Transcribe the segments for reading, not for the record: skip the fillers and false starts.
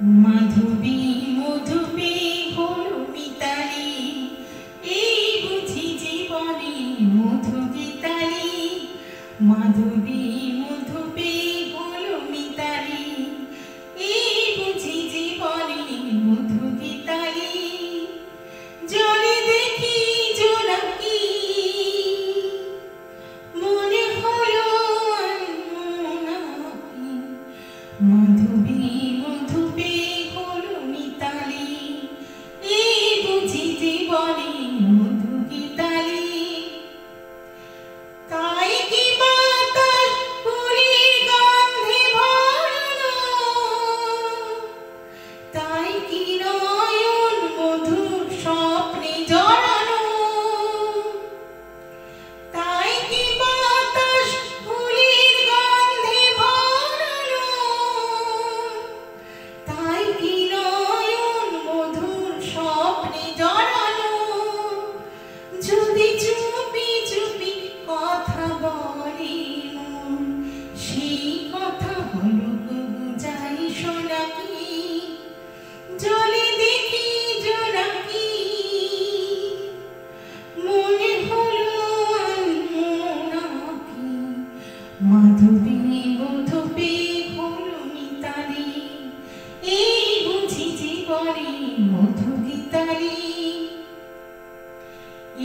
মাধবী মধুপে হলো মিতালি, এই বুঝি জীবনে মধু গীতালি। মাধবী মধুপে হলো মিতালি, এই বুঝি জীবনে মধু গীতালি। জলে দেখি জোনাকি, মনে হলো নাকি। মাধবী মধুপে হলো মিতালি, এই বুঝি জীবনে মধু গীতালি। তাই কি বাতাস ফুলের গন্ধে ভরানো, তাই কি নয়ন মধুর স্বপ্নে জড়ানো। তাই কি বাতাস ফুলের গন্ধে ভরানো, তাই কি নয়ন মধুর স্বপ্নে জড়ানো। যদি চুপি চুপি কথা বলে মন, সেই কথা হলো যাই শোনাকি। জলে দেখি জোনাকি, মনে হলো নাকি। মাধবী মধুপে হলো মিতালি, এই বুঝি জীবনে মধু গীতালি।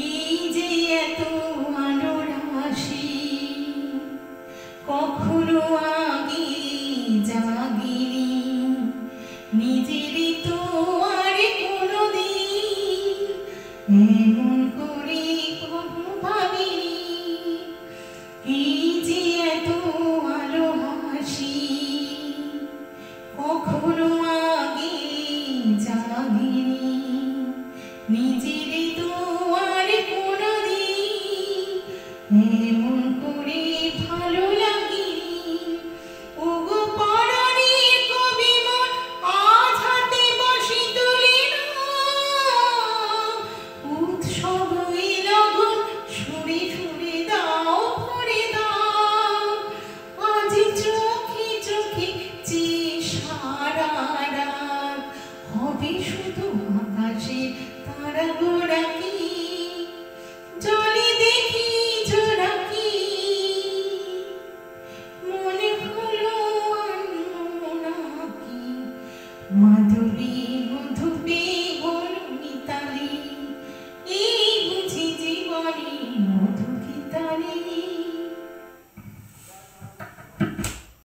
এই যে এত আলো রাশি, কখনো আগে জাগিনি, নিজেরই তো আর কোনোদিন এমন করে কখনো ভাবিনি। এই যে এত আলো হাসি, কখনো আগে জাগিনি, নিজেরই তো আর কোনোদিন এমন